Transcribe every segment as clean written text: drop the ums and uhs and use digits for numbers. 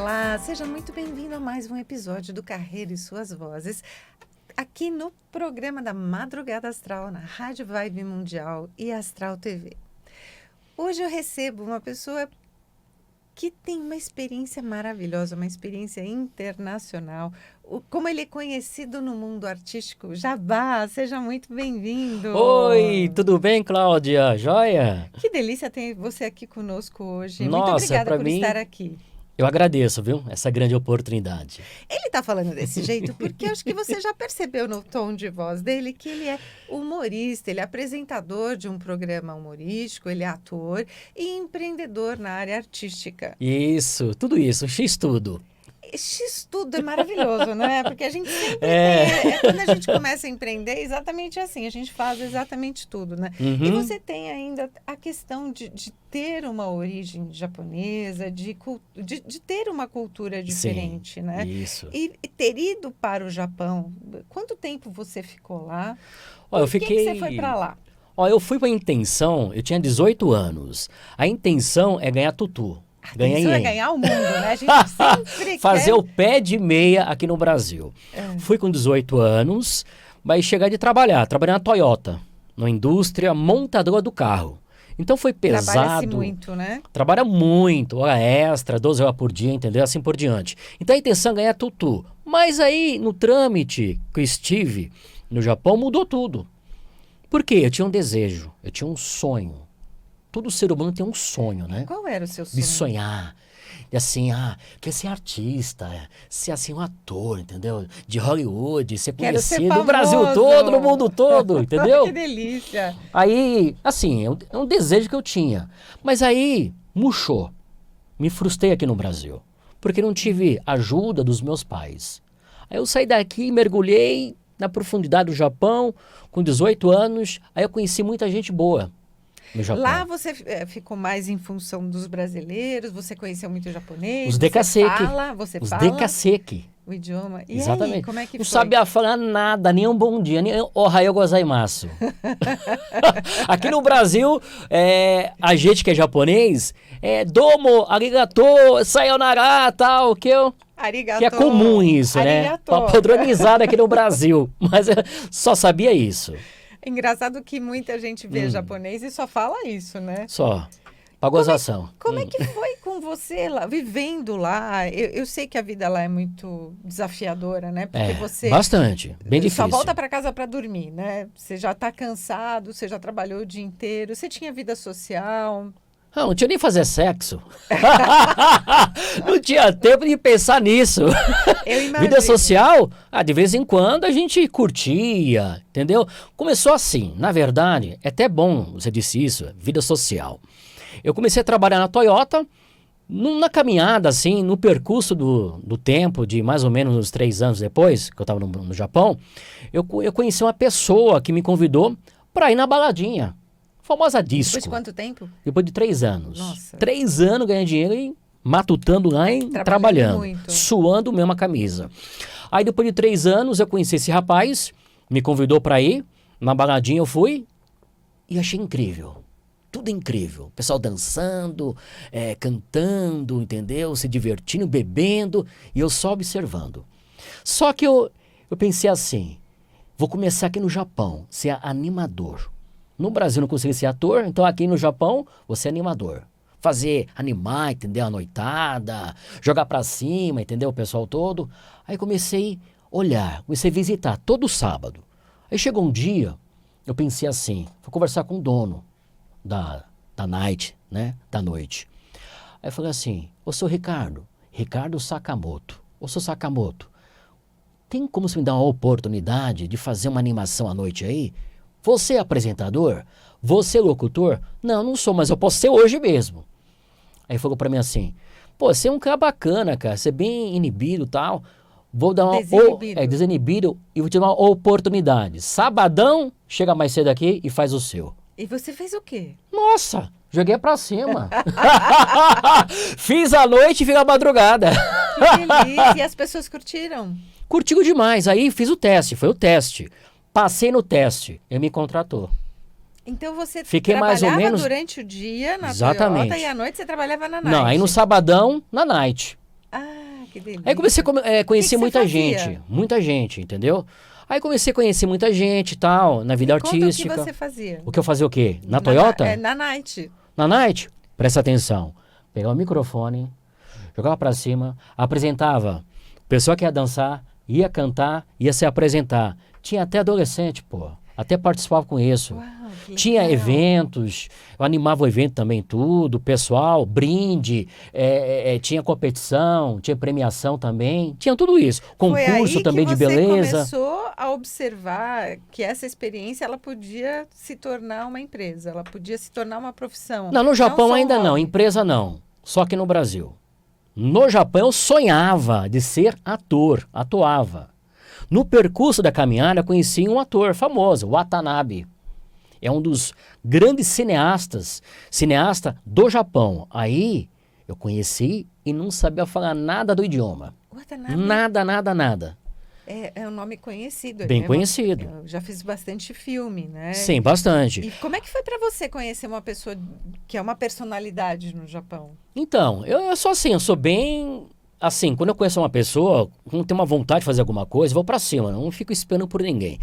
Olá, seja muito bem-vindo a mais um episódio do Carreira e Suas Vozes, aqui no programa da Madrugada Astral, na Rádio Vibe Mundial e Astral TV. Hoje eu recebo uma pessoa que tem uma experiência maravilhosa, uma experiência internacional. Como ele é conhecido no mundo artístico, Jabá, seja muito bem-vindo. Oi, tudo bem, Cláudia? Joia? Que delícia ter você aqui conosco hoje. Nossa, muito obrigada pra por mim, estar aqui. Eu agradeço, viu? Essa grande oportunidade. Ele está falando desse jeito porque acho que você já percebeu no tom de voz dele que ele é humorista, ele é apresentador de um programa humorístico, ele é ator e empreendedor na área artística. Isso, tudo isso, X tudo. X tudo é maravilhoso, né? Porque a gente sempre tem... quando a gente começa a empreender, é exatamente assim, a gente faz exatamente tudo, né? E você tem ainda a questão de ter uma origem japonesa, de ter uma cultura diferente, Sim, né? Isso. E ter ido para o Japão, quanto tempo você ficou lá? Ó, eu Por que fiquei... você foi para lá? Ó, eu fui com a intenção, eu tinha 18 anos. A intenção é ganhar tutu. Ganhar Isso é ien. ganhar o mundo, né? A gente sempre Fazer quer... o pé de meia aqui no Brasil. Fui com 18 anos, mas chegar de trabalhar na Toyota, na indústria montadora do carro. Então foi pesado. Trabalha-se muito, né? Trabalha muito, hora extra, 12 horas por dia, entendeu? Assim por diante. Então a intenção é ganhar tutu. Mas aí, no trâmite que eu estive no Japão, mudou tudo. Por quê? Eu tinha um desejo, eu tinha um sonho. Todo ser humano tem um sonho, né? Qual era o seu sonho? De sonhar. De assim, quer ser artista, ser assim um ator, entendeu? De Hollywood, ser Quero ser conhecido no Brasil todo, no mundo todo, entendeu? Que delícia! Aí, assim, é um desejo que eu tinha. Mas aí, murchou. Me frustrei aqui no Brasil. Porque não tive ajuda dos meus pais. Aí eu saí daqui, mergulhei na profundidade do Japão, com 18 anos. Aí eu conheci muita gente boa no Japão. Lá você ficou mais em função dos brasileiros, você conheceu muito japonês, Os você dekaseki. fala, você Os fala dekaseki. o idioma. E Exatamente. aí, como é que não foi? sabia falar nada, nem um bom dia, nem ohayou gozaimasu. Aqui no Brasil, a gente que é japonês, domo, arigato, sayonara, tal, que Arigato. é comum isso, Arigato. né? Padronizado aqui no Brasil. Mas eu só sabia isso. Engraçado que muita gente vê japonês e só fala isso, né? Só. Pra gozação. Como é que foi com você lá, vivendo lá? Eu sei que a vida lá é muito desafiadora, né? Porque você bastante. Bem difícil. só volta para casa para dormir, né? Você já está cansado, você já trabalhou o dia inteiro, você tinha vida social. Não tinha nem fazer sexo. Não tinha tempo de pensar nisso. Eu imagino. Vida social, de vez em quando a gente curtia, entendeu? Começou assim, na verdade, é até bom você disse isso, vida social. Eu comecei a trabalhar na Toyota, na caminhada, assim, no percurso do tempo, de mais ou menos uns 3 anos depois, que eu estava no Japão, eu conheci uma pessoa que me convidou para ir na baladinha. Famosa disco. Depois de quanto tempo? Depois de 3 anos. Nossa. 3 anos ganhando dinheiro e matutando lá e trabalhando. Muito. Suando mesmo a camisa. Aí depois de 3 anos eu conheci esse rapaz, me convidou para ir, na baladinha eu fui e achei incrível. Tudo incrível. O pessoal dançando, cantando, entendeu? Se divertindo, bebendo e eu só observando. Só que eu pensei assim, vou começar aqui no Japão, ser animador. No Brasil não consegui ser ator, então aqui no Japão, você é animador. Animar, entendeu? A noitada, jogar pra cima, entendeu? O pessoal todo. Aí comecei a olhar, comecei a visitar todo sábado. Aí chegou um dia, eu pensei assim, vou conversar com o dono da night, né? Da noite. Aí eu falei assim, ô seu Ricardo Sakamoto, ô seu Sakamoto, tem como você me dar uma oportunidade de fazer uma animação à noite aí? Você é apresentador? Você é locutor? Não sou, mas eu posso ser hoje mesmo. Aí falou pra mim assim, pô, você é um cara bacana, cara, você é bem inibido e tal. Vou dar uma... Desinibido e vou te dar uma oportunidade. Sabadão, chega mais cedo aqui e faz o seu. E você fez o quê? Nossa, joguei pra cima. Fiz a noite e fiz a madrugada. Que delícia. E as pessoas curtiram? Curtiu demais. Aí fiz o teste, foi o teste. Passei no teste, ele me contratou. Então você Fiquei trabalhava mais ou menos... durante o dia na Exatamente. Toyota e à noite você trabalhava na night? Não, aí no sabadão, na night. Ah, que delícia. Aí comecei a conhecer que muita você gente, entendeu? Aí comecei a conhecer muita gente e tal, na vida Me conta artística. o que você fazia. O que eu fazia o quê? Na Toyota? Na Night. Na night? Presta atenção. Pegava o microfone, jogava pra cima, apresentava. Pessoa que ia dançar, ia cantar, ia se apresentar. Tinha até adolescente, pô. Até participava com isso. Uau, que Tinha legal. eventos, eu animava o evento também, tudo, pessoal, brinde, tinha competição, tinha premiação também, tinha tudo isso. Foi aí Concurso que também de você beleza. começou a observar que essa experiência ela podia se tornar uma empresa, ela podia se tornar uma profissão. Não, no Japão só um ainda não, hobby. empresa não, só que no Brasil. No Japão eu sonhava de ser ator, atuava. No percurso da caminhada eu conheci um ator famoso, Watanabe. É um dos grandes cineasta do Japão. Aí eu conheci e não sabia falar nada do idioma. Watanabe Nada. é um nome conhecido. Bem é conhecido. Eu já fiz bastante filme, né? Sim, bastante. E como é que foi para você conhecer uma pessoa que é uma personalidade no Japão? Então, eu sou assim, eu sou bem... Assim, quando eu conheço uma pessoa, quando tenho uma vontade de fazer alguma coisa, eu vou pra cima, não fico esperando por ninguém.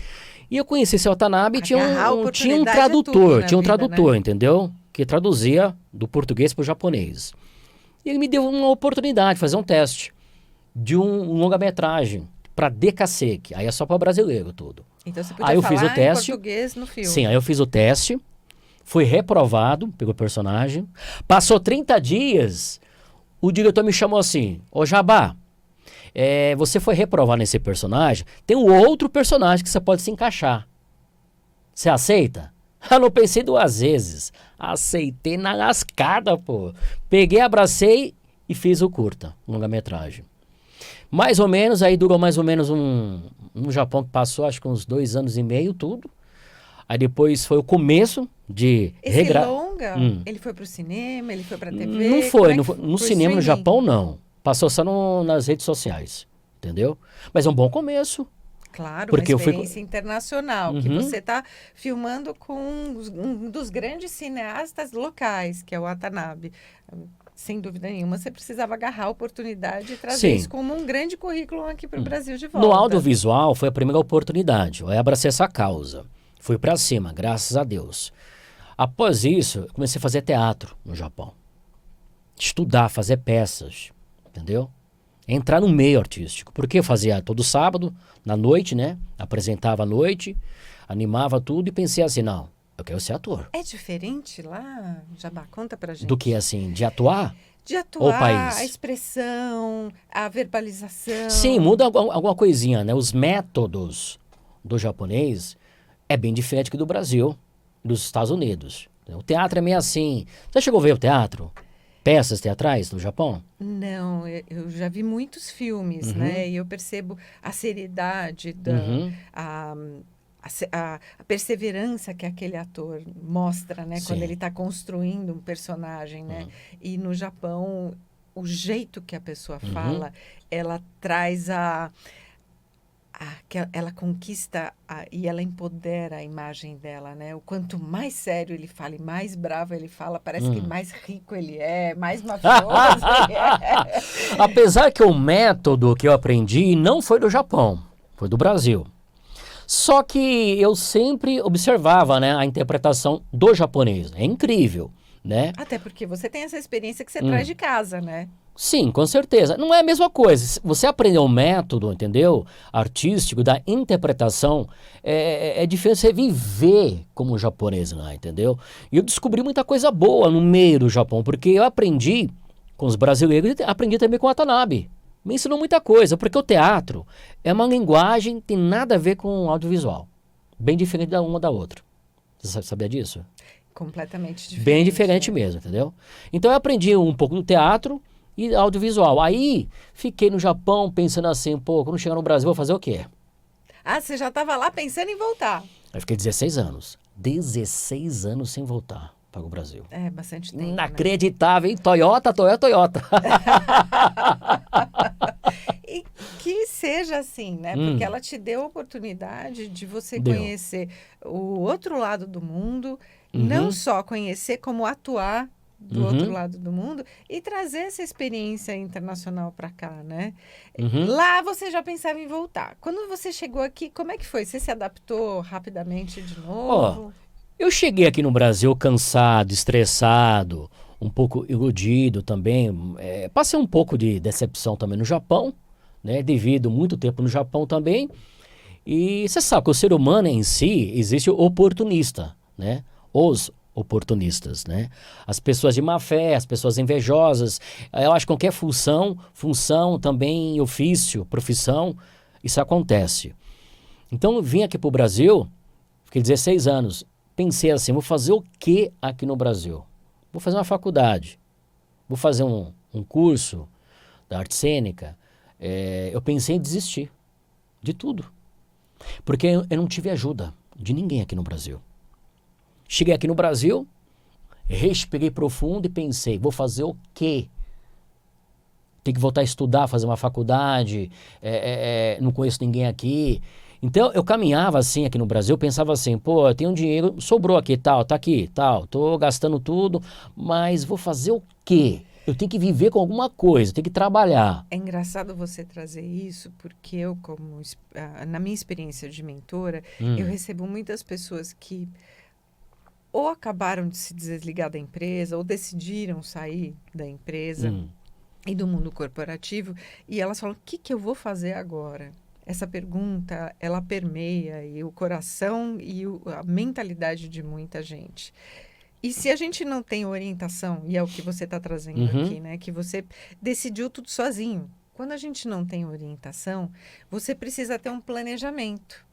E eu conheci esse Watanabe e tinha Agarrar a um oportunidade tradutor, é tudo na tinha um vida, tradutor, né? entendeu? Que traduzia do português pro japonês. E ele me deu uma oportunidade de fazer um teste de um longa-metragem para Decasseque. Aí é só para brasileiro tudo. Então você podia Aí eu falar fiz o teste. em português no filme. Sim, aí eu fiz o teste, fui reprovado pelo personagem. Passou 30 dias, o diretor me chamou assim, ô Jabá, você foi reprovado nesse personagem, tem um outro personagem que você pode se encaixar. Você aceita? Eu não pensei duas vezes. Aceitei na lascada, pô. Peguei, abracei e fiz o curta, longa-metragem. Mais ou menos, aí durou mais ou menos no Japão que passou, acho que uns 2 anos e meio, tudo. Aí depois foi o começo de Esse longa, ele foi pro cinema, ele foi pra TV? Não foi, Como é que no pro cinema no streaming? Japão não. Passou só nas redes sociais, entendeu? Mas é um bom começo. Claro, Porque uma eu fui experiência internacional, que Uhum. você está filmando com um dos grandes cineastas locais, que é o Watanabe. Sem dúvida nenhuma, você precisava agarrar a oportunidade e trazer Sim. isso como um grande currículo aqui para o Brasil de volta. No audiovisual foi a primeira oportunidade. Eu abracei essa causa. Fui pra cima, graças a Deus. Após isso, eu comecei a fazer teatro no Japão. Estudar, fazer peças, entendeu? Entrar no meio artístico. Porque eu fazia todo sábado, na noite, né? Apresentava à noite, animava tudo e pensei assim, não, eu quero ser ator. É diferente lá, Jabá? Conta pra gente. Do que assim, de atuar? De Ou atuar, país? a expressão, a verbalização. Sim, muda alguma coisinha, né? Os métodos do japonês é bem diferente que do Brasil, dos Estados Unidos. O teatro é meio assim. Você chegou a ver o teatro? Peças teatrais no Japão? Não, eu já vi muitos filmes, né? E eu percebo a seriedade, Uhum. a perseverança que aquele ator mostra, né? Quando Sim. ele está construindo um personagem, né? E no Japão, o jeito que a pessoa fala, ela traz que ela conquista e ela empodera a imagem dela, né? O quanto mais sério ele fala e mais bravo ele fala, parece que mais rico ele é, mais mafioso ele é. Apesar que o método que eu aprendi não foi do Japão, foi do Brasil. Só que eu sempre observava, né, a interpretação do japonês. É incrível, né? Até porque você tem essa experiência que você traz de casa, né? Sim, com certeza. Não é a mesma coisa. Você aprender um método, entendeu? Artístico, da interpretação, é diferente você viver como japonês lá, entendeu? E eu descobri muita coisa boa no meio do Japão, porque eu aprendi com os brasileiros e aprendi também com o Watanabe. Me ensinou muita coisa, porque o teatro é uma linguagem que tem nada a ver com o audiovisual. Bem diferente da uma da outra. Você sabia disso? Completamente diferente. Bem diferente né? mesmo, entendeu? Então eu aprendi um pouco do teatro e audiovisual. Aí fiquei no Japão pensando assim, pô, quando chegar no Brasil vou fazer o quê? Ah, você já estava lá pensando em voltar. Aí fiquei 16 anos. 16 anos sem voltar para o Brasil. É, bastante tempo, né? Inacreditável, hein? Toyota. E que seja assim, né? Porque ela te deu a oportunidade de você Deu. conhecer o outro lado do mundo, não só conhecer como atuar do outro lado do mundo e trazer essa experiência internacional para cá, né? Lá você já pensava em voltar. Quando você chegou aqui, como é que foi? Você se adaptou rapidamente de novo? Eu cheguei aqui no Brasil cansado, estressado, um pouco iludido também. Passei um pouco de decepção também no Japão, né? Devido muito tempo no Japão também. E você sabe que o ser humano em si existe o oportunista, né? Os oportunistas, né? As pessoas de má fé, as pessoas invejosas. Eu acho que qualquer função também, ofício, profissão, isso acontece. Então eu vim aqui para o Brasil, fiquei 16 anos, pensei assim, vou fazer o que aqui no Brasil? Vou fazer uma faculdade, vou fazer um curso da arte cênica. Eu pensei em desistir de tudo, porque eu não tive ajuda de ninguém aqui no Brasil. Cheguei aqui no Brasil, respirei profundo e pensei, vou fazer o quê? Tem que voltar a estudar, fazer uma faculdade, não conheço ninguém aqui. Então, eu caminhava assim aqui no Brasil, pensava assim, pô, eu tenho dinheiro, sobrou aqui, tal, tá aqui, tal, tô gastando tudo, mas vou fazer o quê? Eu tenho que viver com alguma coisa, tenho que trabalhar. É engraçado você trazer isso, porque eu, na minha experiência de mentora, eu recebo muitas pessoas que ou acabaram de se desligar da empresa, ou decidiram sair da empresa e do mundo corporativo, e elas falam, o que eu vou fazer agora? Essa pergunta, ela permeia o coração e a mentalidade de muita gente. E se a gente não tem orientação, e é o que você está trazendo aqui, né? Que você decidiu tudo sozinho. Quando a gente não tem orientação, você precisa ter um planejamento,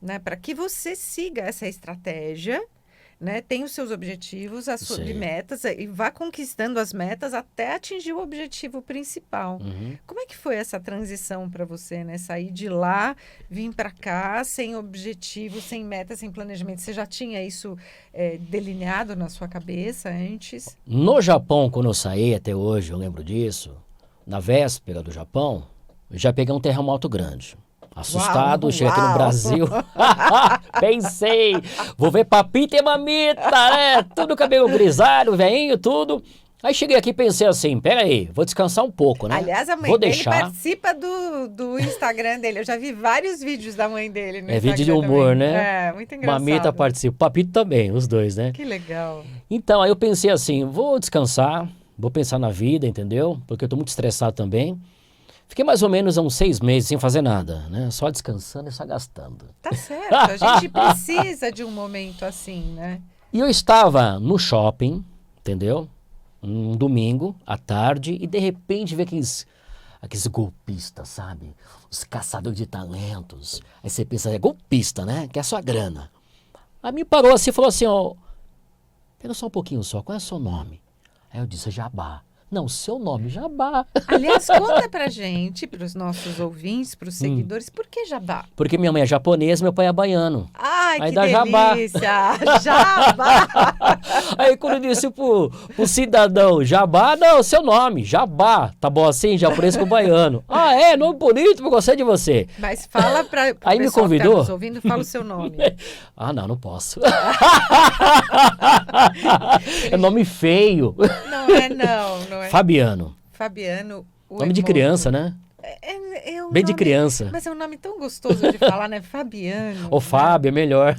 né? Para que você siga essa estratégia, né? Tem os seus objetivos, de metas, e vá conquistando as metas até atingir o objetivo principal. Como é que foi essa transição para você, né? Sair de lá, vir para cá, sem objetivo, sem meta, sem planejamento. Você já tinha isso delineado na sua cabeça antes? No Japão, quando eu saí, até hoje, eu lembro disso, na véspera do Japão, eu já peguei um terremoto grande. Assustado, cheguei aqui no Brasil. Pensei, vou ver papita e mamita, né? Tudo cabelo grisalho, veinho, tudo. Aí cheguei aqui e pensei assim, peraí, vou descansar um pouco, né? Aliás, a mãe dele participa do Instagram dele. Eu já vi vários vídeos da mãe dele no Instagram. Vídeo de humor, também. né? Muito engraçado. Mamita participa, papito também, os dois, né? Que legal. Então, aí eu pensei assim, vou descansar, vou pensar na vida, entendeu? Porque eu tô muito estressado também. Fiquei mais ou menos uns 6 meses sem fazer nada, né? Só descansando e só gastando. Tá certo, a gente precisa de um momento assim, né? E eu estava no shopping, entendeu? Um domingo, à tarde, e de repente veio aqueles golpistas, sabe? Os caçadores de talentos. Aí você pensa, é golpista, né? Que é só grana. Aí me parou assim e falou assim, ó, pera só um pouquinho só, qual é o seu nome? Aí eu disse, Jabá. Não, seu nome, Jabá. Aliás, conta pra gente, pros nossos ouvintes, pros seguidores, por que Jabá? Porque minha mãe é japonesa, meu pai é baiano. Ai, aí que dá delícia! Jabá! Aí quando eu disse pro cidadão, Jabá, não, seu nome, Jabá. Tá bom assim? Japonês com baiano. Ah, é? Nome bonito, eu gostei de você. Mas fala pra aí me convidou. Que tá nos ouvindo, fala o seu nome. Ah, não posso. É nome feio. Não é, não é. Fabiano. Fabiano. Nome de criança, né? Bem de criança. Mas é um nome tão gostoso de falar, né? Fabiano. Ou Fábio, é melhor.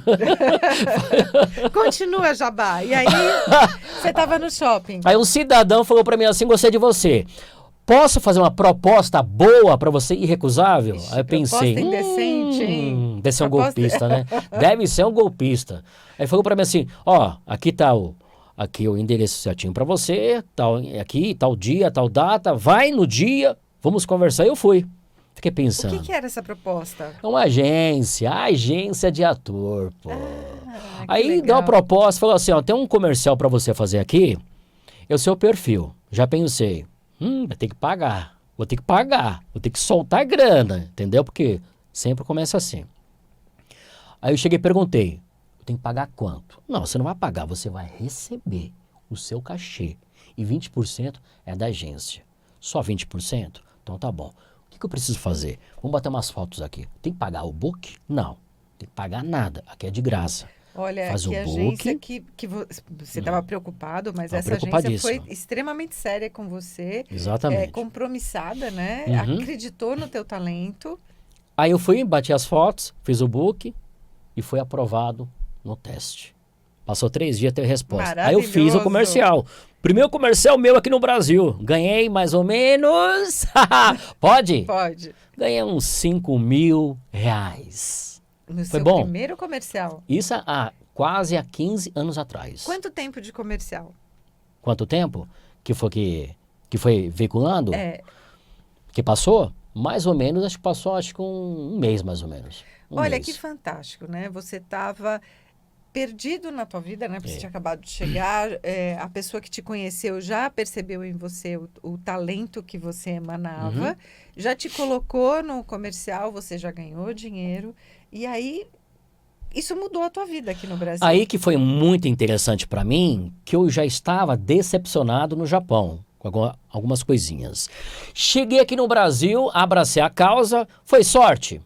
Continua, Jabá. E aí, você estava no shopping. Aí um cidadão falou pra mim assim, gostei de você. Posso fazer uma proposta boa pra você, irrecusável? Ixi, aí eu pensei, indecente, hein? Deve ser um golpista, né? Deve ser um golpista. Aí falou pra mim assim, ó, aqui tá o endereço certinho pra você, aqui, tal dia, tal data, vai no dia, vamos conversar. Eu fui. Fiquei pensando. O que era essa proposta? É uma agência de ator, pô. Aí legal. deu uma proposta, falou assim, ó, tem um comercial pra você fazer aqui, é o seu perfil. Já pensei, vai ter que pagar, vou ter que soltar grana, entendeu? Porque sempre começa assim. Aí eu cheguei e perguntei, eu tenho que pagar quanto? Não, você não vai pagar, você vai receber o seu cachê. E 20% é da agência. Só 20%? Então tá bom. O que eu preciso fazer? Vamos bater umas fotos aqui. Tem que pagar o book? Não. Tem que pagar nada. Aqui é de graça. Olha, faz que o agência book. que você estava preocupado, mas Tava essa agência foi preocupadíssimo. extremamente séria com você, Exatamente. compromissada, né? Uhum. Acreditou no teu talento. Aí eu fui, bati as fotos, fiz o book e foi aprovado no teste. Passou 3 dias, teve resposta. Aí eu fiz o Maravilhoso. comercial. Primeiro comercial meu aqui no Brasil. Ganhei mais ou menos. Pode? Pode. Ganhei uns 5.000 reais. No Foi seu bom. primeiro comercial. Isso quase há 15 anos atrás. Quanto tempo de comercial? Quanto tempo que foi veiculando? É, Que passou? Mais ou menos, acho que passou um mês mais ou menos. olha Mês. que fantástico, né? Você estava perdido na tua vida, né? Porque você É. tinha acabado de chegar, a pessoa que te conheceu já percebeu em você o talento que você emanava, Uhum. já te colocou no comercial, você já ganhou dinheiro, e aí isso mudou a tua vida aqui no Brasil. Aí que foi muito interessante para mim, que eu já estava decepcionado no Japão, com algumas coisinhas. Cheguei aqui no Brasil, abracei a causa, foi sorte?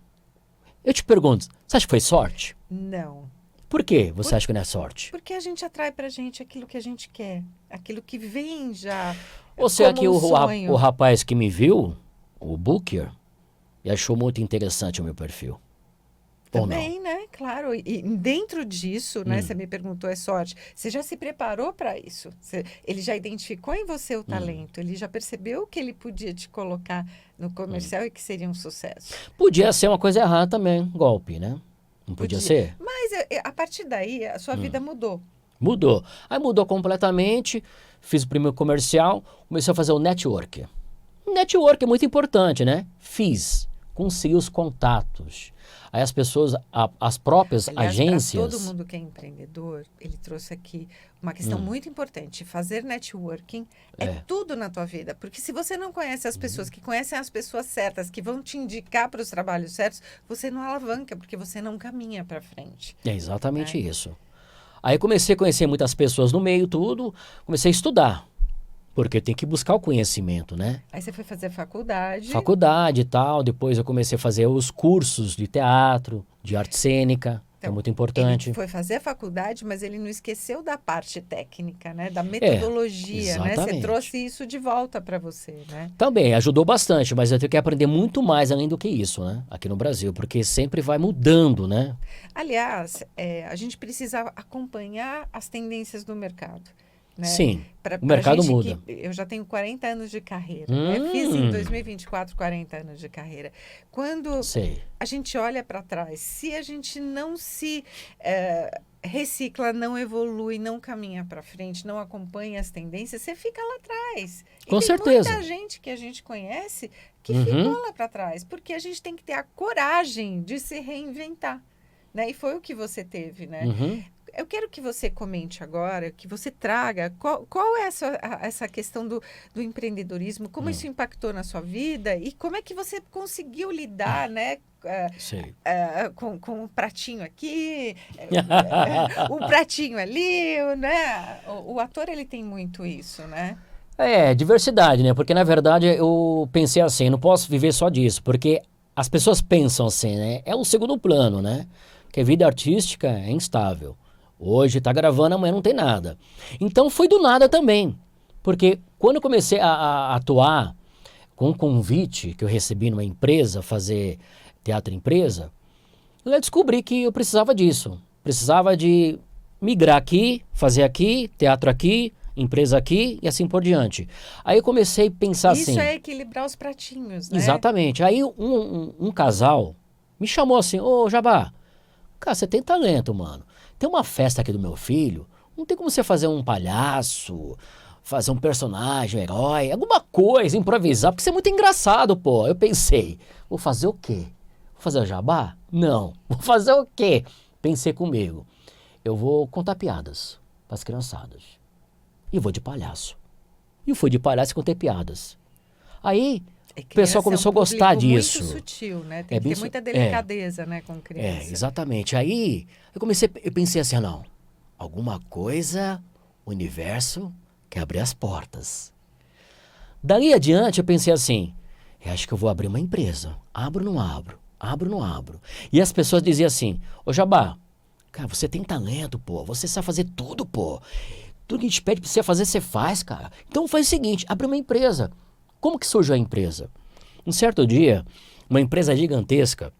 Eu te pergunto, você acha que foi sorte? Não. Por que você acha que não é sorte? Porque a gente atrai pra gente aquilo que a gente quer, aquilo que vem já Ou será como que um o sonho. rapaz que me viu, o Booker, e achou muito interessante o meu perfil? Ou não? Também, né? Claro. E dentro disso, né? Você me perguntou, é sorte. Você já se preparou para isso? Ele já identificou em você o talento. Ele já percebeu que ele podia te colocar no comercial e que seria um sucesso. Podia ser uma coisa errada também, golpe, né? Não podia ser? Mas a partir daí, a sua vida mudou. Mudou. Aí mudou completamente, fiz o primeiro comercial, comecei a fazer o network. O network é muito importante, né? Fiz, consegui os contatos. Aí as pessoas, as próprias Aliás, agências... para todo mundo que é empreendedor, ele trouxe aqui uma questão muito importante. Fazer networking é tudo na tua vida. Porque se você não conhece as pessoas, que conhecem as pessoas certas, que vão te indicar para os trabalhos certos, você não alavanca, porque você não caminha para frente. É exatamente isso. Aí comecei a conhecer muitas pessoas no meio, tudo. Comecei a estudar, porque tem que buscar o conhecimento, né? Aí você foi fazer faculdade. Faculdade e tal. Depois eu comecei a fazer os cursos de teatro, de arte cênica, que é muito importante. Ele foi fazer a faculdade, mas ele não esqueceu da parte técnica, né? Da metodologia, né? Você exatamente. trouxe isso de volta para você, né? Também ajudou bastante, mas eu tenho que aprender muito mais além do que isso, né? Aqui no Brasil, porque sempre vai mudando, né? Aliás, a gente precisa acompanhar as tendências do mercado. Né? Sim, o mercado muda. Eu já tenho 40 anos de carreira, né? Fiz em 2024 40 anos de carreira. Quando Sei. a gente olha para trás, se a gente não se recicla, não evolui, não caminha para frente, não acompanha as tendências, você fica lá atrás. E Com tem certeza. muita gente que a gente conhece que ficou lá para trás, porque a gente tem que ter a coragem de se reinventar. Né? E foi o que você teve, né? Eu quero que você comente agora, que você traga qual é essa questão do empreendedorismo, como isso impactou na sua vida e como é que você conseguiu lidar, né? Com o pratinho aqui, o pratinho ali, né? O ator, ele tem muito isso, né? Diversidade, né? Porque, na verdade, eu pensei assim, não posso viver só disso, porque as pessoas pensam assim, né? É um segundo plano, né? Porque a vida artística é instável. Hoje tá gravando, amanhã não tem nada. Então foi do nada também. Porque quando eu comecei a atuar com um convite que eu recebi numa empresa, fazer teatro empresa, eu descobri que eu precisava disso. Precisava de migrar aqui, fazer aqui, teatro aqui, empresa aqui e assim por diante. Aí eu comecei a pensar assim... Isso é equilibrar os pratinhos, né? Exatamente. Aí um casal me chamou assim, ô Jabá, cara, você tem talento, mano. Tem uma festa aqui do meu filho, não tem como você fazer um palhaço, fazer um personagem, um herói, alguma coisa, improvisar, porque você é muito engraçado, pô. Eu pensei, vou fazer o quê? Vou fazer o Jabá? Não. Vou fazer o quê? Pensei comigo, eu vou contar piadas para as criançadas. E vou de palhaço. E fui de palhaço e contei piadas. Aí... O pessoal começou a gostar disso. Muito sutil, né? Tem que ter muita delicadeza, né, com criança. Exatamente. Aí eu pensei assim, não, alguma coisa, o universo quer abrir as portas. Dali adiante eu pensei assim, eu acho que eu vou abrir uma empresa. Abro ou não abro? Abro ou não abro? E as pessoas diziam assim, ô Jabá, Cara, você tem talento, pô. Você sabe fazer tudo, pô. Tudo que a gente pede pra você fazer, você faz, cara. Então faz o seguinte, abre uma empresa. Como que surgiu a empresa? Um certo dia, uma empresa gigantesca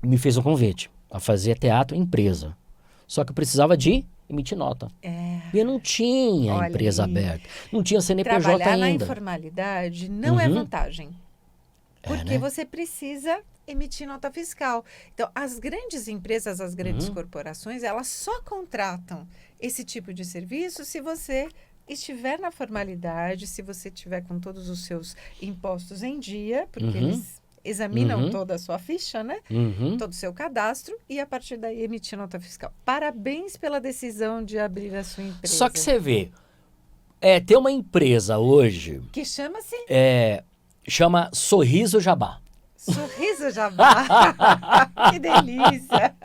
me fez um convite a fazer teatro em empresa. Só que eu precisava de emitir nota. E eu não tinha Olha empresa aí. aberta. Não tinha CNPJ Trabalhar na ainda. informalidade não é vantagem. Porque né? você precisa emitir nota fiscal. Então, as grandes empresas, as grandes Uhum. corporações, elas só contratam esse tipo de serviço se você estiver na formalidade, se você tiver com todos os seus impostos em dia, porque Uhum. eles examinam Uhum. toda a sua ficha, né? Uhum. Todo o seu cadastro e a partir daí emitir nota fiscal. Parabéns pela decisão de abrir a sua empresa. Só que você vê, ter uma empresa hoje, Que chama-se chama Sorriso Jabá. Sorriso Jabá. Que delícia.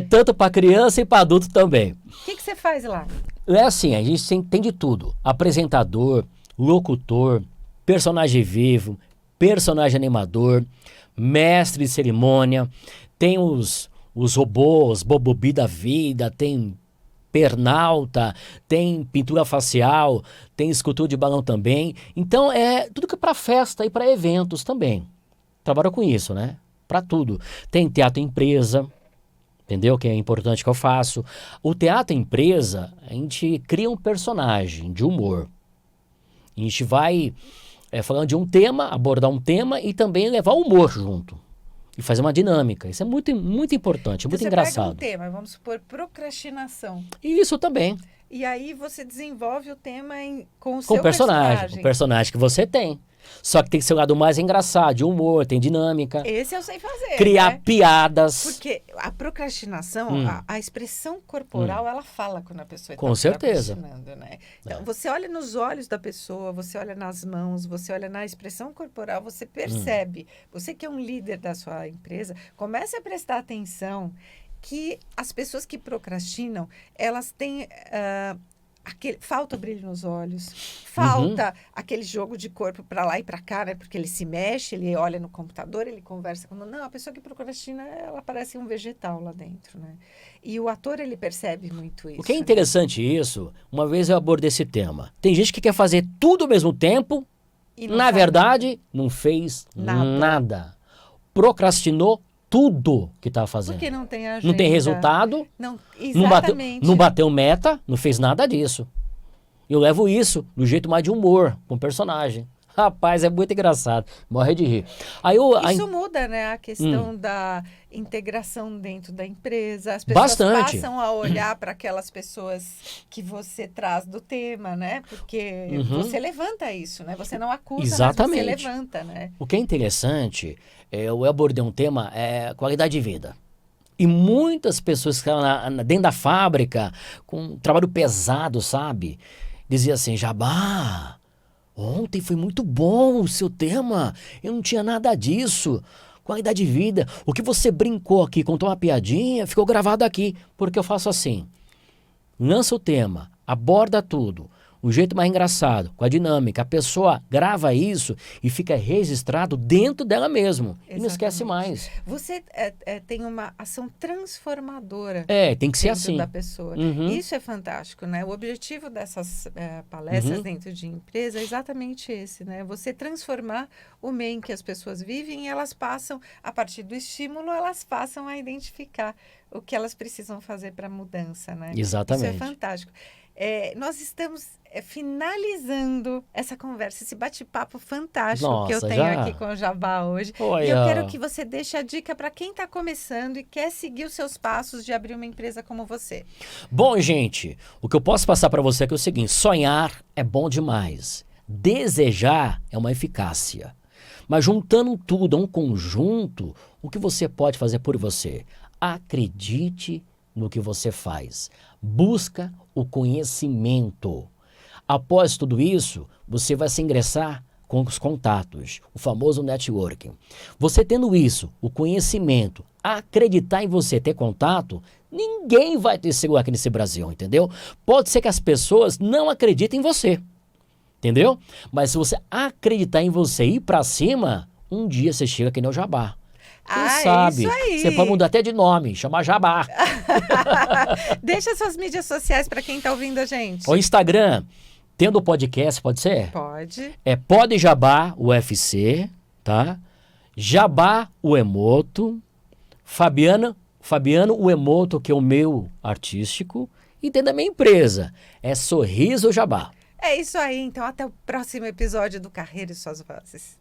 Tanto para criança e para adulto também. O que você faz lá? É assim, a gente tem de tudo. Apresentador, locutor, personagem vivo, personagem animador, mestre de cerimônia, tem os robôs, Bobobi da vida, tem pernalta, tem pintura facial, tem escultura de balão também. Então é tudo que é para festa e para eventos também. Trabalho com isso, né? Para tudo. Tem teatro empresa, entendeu? Que é importante que eu faço. O teatro empresa, a gente cria um personagem de humor. A gente vai falando de um tema, abordar um tema e também levar o humor junto. E fazer uma dinâmica. Isso é muito, muito importante, muito Você engraçado. pega um tema, vamos supor, procrastinação. E isso também. E aí você desenvolve o tema com o Com seu o personagem. O personagem que você tem. Só que tem que ser o lado mais engraçado, de humor, tem dinâmica. Esse eu sei fazer. Criar né? piadas. Porque a procrastinação, a expressão corporal, ela fala quando a pessoa Com está certeza. procrastinando, né? Então, você olha nos olhos da pessoa, você olha nas mãos, você olha na expressão corporal, você percebe. Você que é um líder da sua empresa, comece a prestar atenção que as pessoas que procrastinam, elas têm... falta o brilho nos olhos, falta aquele jogo de corpo para lá e para cá, né? Porque ele se mexe, ele olha no computador, ele conversa com... Não, a pessoa que procrastina, ela parece um vegetal lá dentro, né? E o ator, ele percebe muito isso. O que é interessante isso, uma vez eu abordei esse tema. Tem gente que quer fazer tudo ao mesmo tempo, E não na faz verdade, não fez nada. Procrastinou tudo que estava fazendo. Porque não tem agenda. Não tem resultado, Não, não exatamente. bateu meta, não fez nada disso. Eu levo isso do jeito mais de humor, com o personagem. Rapaz, é muito engraçado. Morre de rir. Aí Isso muda, né? A questão da integração dentro da empresa. As pessoas Bastante. passam a olhar para aquelas pessoas que você traz do tema, né? Porque você levanta isso, né? Você não acusa, Exatamente. mas você levanta, né? O que é interessante, eu abordei um tema, qualidade de vida. E muitas pessoas que estavam dentro da fábrica, com um trabalho pesado, sabe? Diziam assim, Jabá, ontem foi muito bom o seu tema, eu não tinha nada disso. Qualidade de vida, o que você brincou aqui, contou uma piadinha, ficou gravado aqui. Porque eu faço assim, lança o tema, aborda tudo, o jeito mais engraçado, com a dinâmica. A pessoa grava isso e fica registrado dentro dela mesmo. E não esquece mais. Você tem uma ação transformadora. Tem que ser dentro assim. da pessoa. Isso é fantástico, né? O objetivo dessas palestras dentro de empresa é exatamente esse, né? Você transformar o meio em que as pessoas vivem e elas passam, a partir do estímulo, elas passam a identificar o que elas precisam fazer para a mudança, né? Exatamente. Isso é fantástico. Nós estamos finalizando essa conversa, esse bate-papo fantástico que eu tenho aqui com o Jabá hoje. Olha. E eu quero que você deixe a dica para quem está começando e quer seguir os seus passos de abrir uma empresa como você. Bom, gente, o que eu posso passar para você é o seguinte, sonhar é bom demais. Desejar é uma eficácia. Mas juntando tudo a um conjunto, o que você pode fazer por você? Acredite no que você faz. Busca o conhecimento. Após tudo isso, você vai se ingressar com os contatos, o famoso networking. Você tendo isso, o conhecimento, acreditar em você, ter contato, ninguém vai ter seguro aqui nesse Brasil, entendeu? Pode ser que as pessoas não acreditem em você, entendeu? Mas se você acreditar em você e ir para cima, um dia você chega aqui no Jabá. Quem Ah, sabe? é isso aí. Você pode mudar até de nome, chamar Jabá. Deixa suas mídias sociais para quem está ouvindo a gente. O Instagram, tendo o podcast, pode ser? Pode. É Pod Jabá UFC, tá? Jabá Uemoto, Fabiano Uemoto, que é o meu artístico, e tem da minha empresa, é Sorriso Jabá. É isso aí, então até o próximo episódio do Carreira e Suas Vozes.